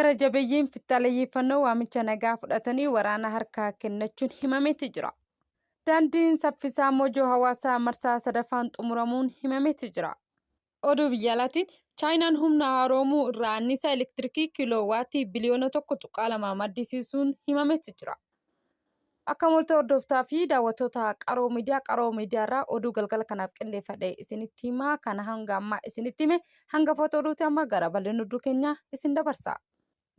Gara jabeeyyiin fixxaleeffannoo waamicha nagaa fudhatanii waraana harkaa kennachuun himameeti jira. Daandiin saffisaa Moojoo hawaasaa marsaa sadaffaan xumuramuun himameeti jira. Oduu biyya alaatiin Chaayinaan humna haaromuu irraa anniisaa elektirikii kiiloowaatii biliyoona 1.2 maddisiisuun himameeti jira. Akka moltoo hordoftaa fi daawwattoota qaroo miidiyaa irraa oduu galgala kanaaf qindeeffadhe isinitti himaa kana hanga ammaa isinitti hime hangafoota oduuti amma gara bal'ina oduu keenyaa isin dabarsa.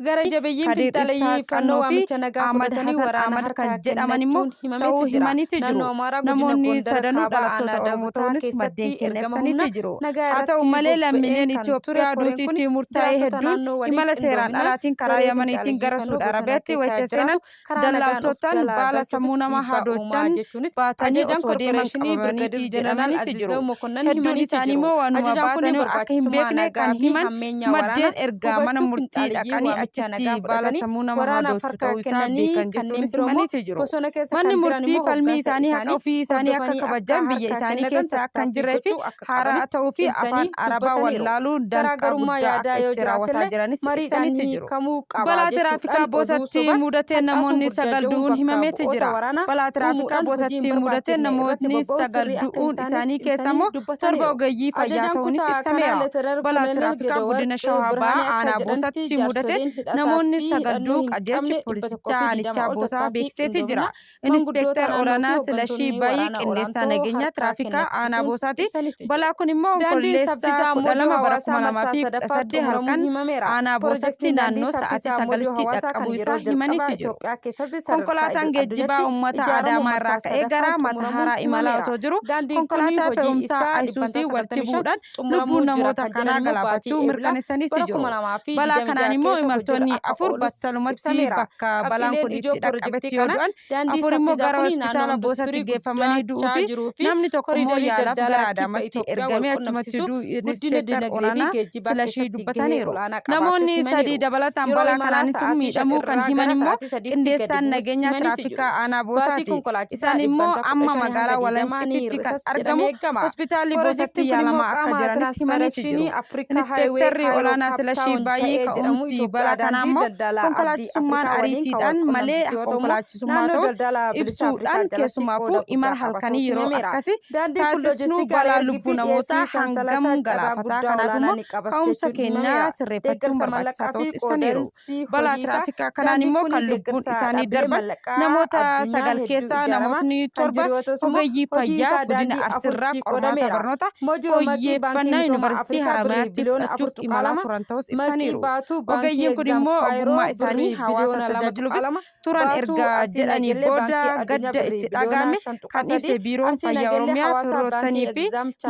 Gara jabeeyyiin fixxaleeffannoo waamicha nagaa fudhatanii waraana harkaa jedhaman immoo ta'uu himaniiti jiru. Namoonni sadanuu dhalattoota Oromoo ta'uunis maddeen keenya ibsaniiti jiru. Haa ta'u malee lammiileen Itoophiyaa duutiitti murtaa'e hedduun imala seeraan alaatiin karaa Yamaniitiin gara Suudi Arabiyaatti wayita seenan daldaltootaan baala sammuu namaa hadoochan baatanii osoo deeman qabamaniiti jedhamaniiti jiru. Hedduun isaanii immoo waanuma baatanii akka hin beekne kan himan maddeen ergaa mana murtii dhaqanii achitti baala sammuu nama hadoochaa ta'uu isaa beekan jechuunis himaniiti jiru. Manni murtii falmii isaanii haqa ofii isaanii akka kabajan biyya isaanii keessa akka hin jirree fi haaraa ta'uu fi afaan Arabaa wallaaluu danqaa guddaa akka itti raawwataa jiranis ibsaniiti jiru. Balaa tiraafikaa boosatti mudatee namoonni 9 du'uun himameeti jira. Balaa tiraafikaa boosatti mudatee namoonni 9 du'uun isaanii keessa immoo 7 ogeeyyii fayyaa ta'uunis ibsameera. Balaa tiraafikaa godina Shawaa Bahaa aanaa boosatti mudatee namoonni 9 qajeelchi poolisichaa aanichaa boosaa beekseeti jira. Inspektar Olaanaa Silashii Bayii qindeessaa nageenya tiraafikaa aanaa boosaati. Balaa kun immoo onkololeessa 12 bara 2018 halkan aanaa boosatti naannoo sa'aatii 9tti dhaqqabuu isaa himaniiti jiru. Konkolaataan geejjibaa uummata Adaamaa irraa ka'ee gara Matahaaraa imalaa osoo jiru konkolaataa fe'umsaa Ayisuusii walitti bu'uudhaan lubbuun namoota kanaa galaafachuu mirkaneessaniiti jiru. Balaa kanaan immoo imaltoonni 4 battalumatti bakka balaan kun itti dhaqqabetti yoo du'an 4 immoo gara hospitaala boosatti geeffamanii du'uu fi namni tokko immoo yaalaaf gara Adaamaatti ergamee achumatti du'uu Inspektar Olaanaa Silashii dubbataniiru. Namoonni 3 dabalataan balaa kanaanis miidhamuu kan himan immoo qindeessaan nageenya tiraafikaa aanaa boosaati. Isaan immoo amma magaalaa Walancitiitti kan argamu hospitaalli boosatti yaalamaa akka jiranis himaniiti jiru. Inspektarri Olaanaa Silashii Bayii ka'umsi balaa kanaa immoo konkolaachisummaan ariitiidhaan malee konkolaachisummaa ta'uu ibsuudhaan keessumaafuu imala halkanii yeroo akkasii taasisnu balaa lubbuu namootaa hangam galaafataa kanaaf immoo ka'umsa keenyaa sirreeffachuun barbaachisaa ta'us ibsaniiru. Balaa tiraafikaa kanaan immoo kan lubbuun isaanii darban namoota 9 keessaa namootni 7 ogeeyyii fayyaa godina Arsiirraa qormaata barnoota fooyyeffannaa yuunivarsiitii Haramayaatti fudhachuuf imalaa turan ta'us ibsaniiru. Ogeeyyiin kun immoo ogummaa isaanii hawaasa tajaajiluufis turan erga jedhanii booda gadda itti dhagahame kan ibse biiroon fayyaa Oromiyaa firoottanii fi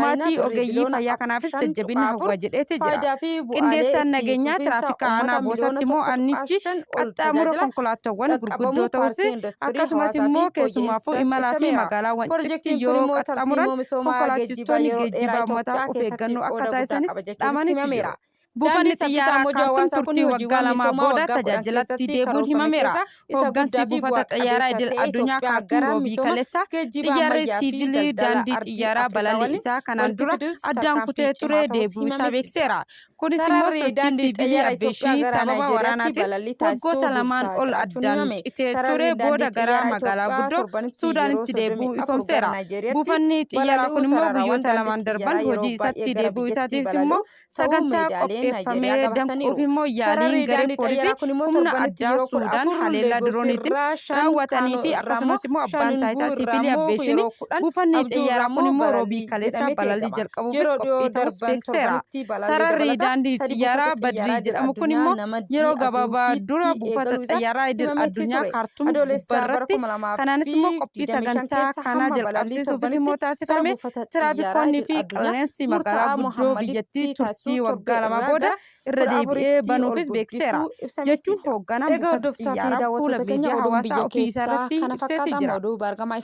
maatii ogeeyyii fayyaa kanaafis jajjabina hawwa jedheeti jira. Qindeessaan nageenyaa tiraafikaa aanaa boosatti immoo annichi qaxxaamura konkolaataawwan gurguddoo ta'us akkasumas immoo keessumaafuu imalaa fi magaalaa Wancitti yeroo qaxxaamuran konkolaachistoonni geejjibaa uummataa of eeggannoo akka taasisanis dhaamaniiti jiru. Buufanni xiyyaaraa Kaartuum turtii waggaa 2 booda tajaajilatti deebi'uun himameera. Hooggansi buufata xiyyaaraa idil addunyaa Kaartuum Roobii Kaleessaa xiyyaarri siivilii daandii xiyyaaraa balalii isaa kanaan dura addaan kutee ture deebi'uu isaa beekseera. Kunis immoo sochii siivilii abbeeshii sababa waraanaatiin waggoota 2 ol addaan citee ture booda gara magaalaa guddoo Suudaanitti deebi'uu ifoomseera. Buufanni xiyyaaraa kun immoo guyyoota 2 darban hojii isaatti deebi'uu isaatiif immoo sagantaa qopheeffamee danquuf immoo yaaliin garee poolisii humna addaa Suudaan haleellaa dirooniitiin raawwatanii fi akkasumas immoo abbaan taayitaa siivilii abbeeshinii buufanni xiyyaaraa kun immoo Roobii Kaleessaa balalii jalqabuufis qophii ta'us beekseera. Sararri daandii xiyyaaraa Badrii jedhamu kun immoo yeroo gabaabaa dura buufata xiyyaaraa idil addunyaa Kaartuum gubbaarratti kanaanis immoo qophii sagantaa kanaa jalqabsiisuufis immoo taasifame tiraafikoonni fi qilleensi magaalaa guddoo biyyattii turtii waggaa 2 booda irra deebi'ee banuufis beekseera jechuun hoogganaa buufata xiyyaaraa fuula miidiyaa hawaasaa ofii isaarratti ibseeti jira.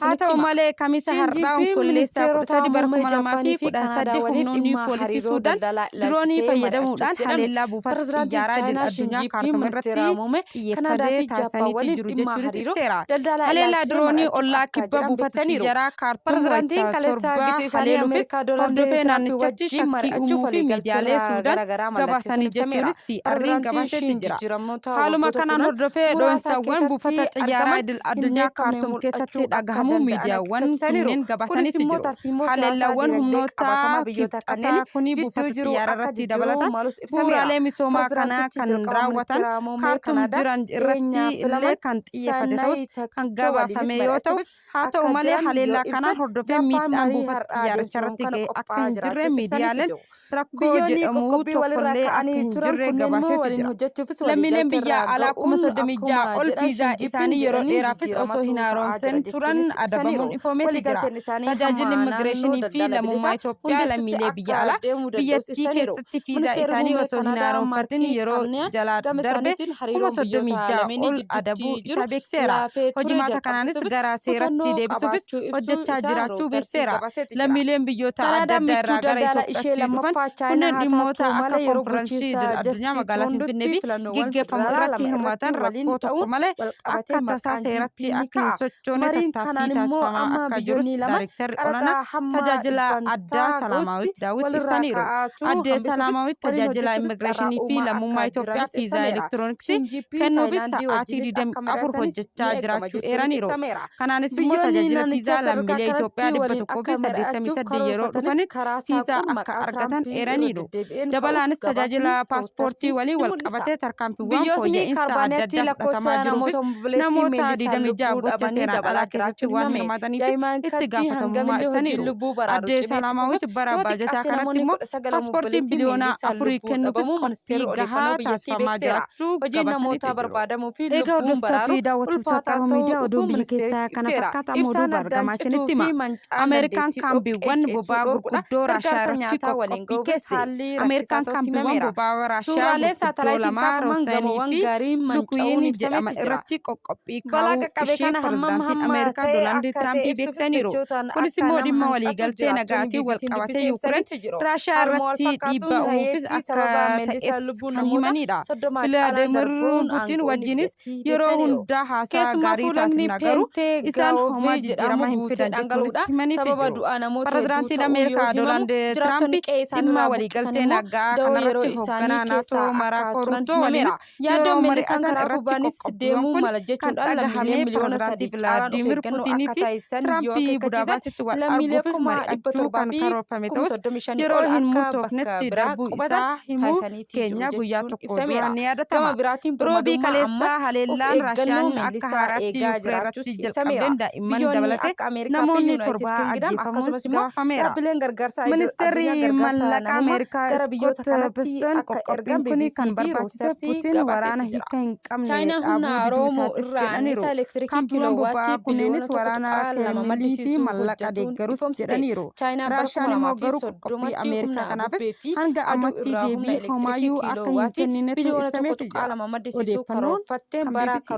Haa ta'u malee kamisa har'aa onkololeessa 13 bara 2018 humnoonni poolisii Suudaan diroonii fayyadamuudhaan haleellaa buufata xiyyaaraa idil addunyaa Kaartuum irratti xiyyeeffatee taasisaniitii jiru jechuunis ibseera. Haleellaa diroonii ollaa kibba buufata xiyyaaraa Kaartuum waggaa 7 haleeluufis hordofee naannichatti shakkii uumuu fi miidiyaalee Suudaan gabaasanii jechuunis arriin gabaasetti jira. Haaluma kanaan hordofee dho'insawwan buufata xiyyaaraa idil addunyaa kaartuum keessatti dhagahamuu miidiyaawwan kunneen gabaasanitti jiru. Haleellawwan humnoota qixxaataa kuni buufata xiyyaaraa irratti dabalatan bu'uuraalee misoomaa kanaa kan raawwatan kaartuum jiran irratti illee kan xiyyeeffate ta'us kan gabaafame yoo ta'u, haa ta'u malee haleellaa kanaan hordofee miidhaan buufata xiyyaarichaa irratti ga'e akka hin jirre miidiyaaleen rakkoo jedhamu tokkollee akka hin jirre gabaasetti jira. Lammiileen biyya alaa 36,000 ol viizaa isaanii yeroo dheeraafis osoo hin haaromsin turan adabamuun ifoometti jira. Tajaajilli immigireeshinii fi lammummaa Itoophiyaa lammiilee biyya alaa biyyattii keessatti viizaa isaanii osoo hin haaromfatin yeroo jalaa darbe 36,000 ol adabuu isaa beekseera. Hojimaata kanaanis gara seeratti deebisuufis hojjechaa jiraachuu beekseera. Lammiileen biyyoota adda addaa irraa gara Itoophiyaatti dhufan kunneen dhimmoota akka konfiraansii idil addunyaa magaalaa Finfinnee fi gaggeeffamu irratti hirmaatan rakkoo tokko malee akka tasaa seeratti akka hin sochoone tattaaffii taasifamaa akka jirus Daayirektarri olaanaa tajaajila addaa Salaamaawit Daawit ibsaniiru. Addee Salaamaawit tajaajila immigireeshinii fi lammummaa Itoophiyaa viizaa elektirooniksii kennuufis sa'aatii 24 hojjechaa jiraachuu eeraniiru. Kanaanis immoo tajaajila viizaa lammiilee Itoophiyaa 188 yeroo dhufanitti viizaa akka argatan eeraniiru. Dabalaanis tajaajila paaspoortii waliin wal qabatee tarkaanfiiwwan fooyya'insa adda addaa fudhatamaa jiruufis namoota 26 gocha seeraan alaa keessatti waan hirmaataniif itti gaafatamummaa ibsaniiru. Addee Salaamaawit bara baajataa kanatti immoo paaspoortiin biliyoona 4 kennuufis qophii gahaa taasifamaa jiraachuu gabaasaniiru. Egaa hordoftoota fi daawwattoota qaama miidiyaa oduu biyya keessaa kana fakkaata oduu bargamaa isinitti hima. Ameerikaan kaambiiwwan boba'aa gurguddoo Raashiyaa irratti qophii keesse. Ameerikaan kaambiiwwan boba'aa Raashiyaa gurguddoo lama Rooseenii fi Lukuyiin jedhaman irratti qophii kaa'uu ishee pirezidaantiin Ameerikaa Doonaald Tiraamp beeksisaniiru. Kunis immoo dhimma waliigaltee nagaatiin wal qabatee Yuukireen Raashiyaa irratti dhiibbaa uumuufis akka ta'es kan himanidha. Vilaadiimiir Puutiin wajjinis yeroo hundaa haasaa gaarii taasifna garuu isaan homaa jijjiirama hin fidan jechuunis himanitti jiru. Pirezidaantiin Ameerikaa Doonaald Tiraamp dhimma waliigaltee nagaa kanarratti hoogganaa naatoo Maarko Ruutoo waliinis yeroo mari'atan irratti qophiiwwan kun kan dhagahame pirezidaantii Vilaadiimiir Puutinii fi Tiraamp Budaapestitti wal arguuf mari'achuu kan karoorfame ta'us yeroo hin murtoofnetti darbuu isaa himuu keenya guyyaa tokko dura ni yaadatama. Roobii kaleessaa haleellaan Raashiyaan akka haaraatti Yuukireen irratti jalqabdeen daa'imman dabalatee namoonni 7 ajjeefamuunis gabaafameera. Ministeerri maallaqaa Ameerikaa Iskoot Beeston qophiin kun kan barbaachise Puutiin waraana hiika hin qabne dhaabuu diduu isaatis jedhaniiru. Kaambiiwwan boba'aa kunneenis waraana Kireemlii fi maallaqa deeggaruuf jedhaniiru. Raashiyaan immoo garuu qophii Ameerikaa kanaafis hanga ammatti deebii homaayyuu akka hin kenninetti ibsameeti jira. Odeeffannoon kan BBC.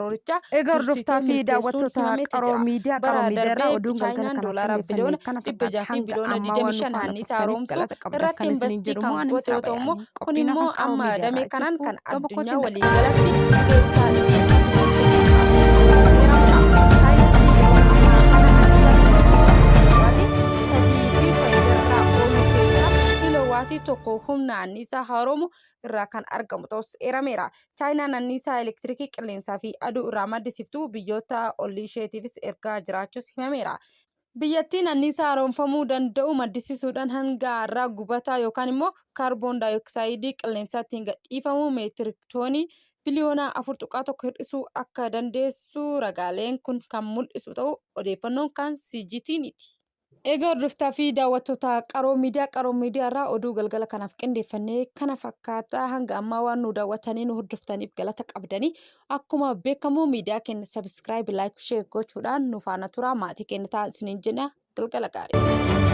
Egaa hordoftoota fi daawwattoota qaroo miidiyaa irraa oduun galgala kanaaf xiyyeeffannee kana fakkaata hanga ammaa waan nuuf galata qabdan kan isiniin jedhu moo ani misraa baay'anii qophiin afaan qaroo miidiyaa kanaan kan addunyaa walii galatti keessaa tokko humna anniisaa haaromuu irraa kan argamu ta'us eerameera. Chaayinaan anniisaa elektirikii qilleensaa fi aduu irraa maddisiiftuu biyyoota ollii isheetiifis ergaa jiraachuus himameera. Biyyattiin anniisaa haaromfamuu danda'u maddisiisuudhaan hanga har'aa gubataa yookaan immoo kaarboon daayoksayidii qilleensaatti gadhiifamuu meetiriik toonii biliyoona 4.1 hir'isuu akka dandeessu ragaaleen kun kan mul'isu ta'uu odeeffannoon kan CGT'niiti. Egaa hordoftoota fi daawwattoota qaroo miidiyaa irraa oduu galgala kanaaf qindeeffannee kana fakkaata hanga ammaa waan nu daawwattanii nu hordoftaniif galata qabdanii akkuma beekamu miidiyaa keenya sabiskiraayib laayik sheer gochuudhaan nu faana turaa maatii keenya ta'aa isiniin jenna galgala gaarii.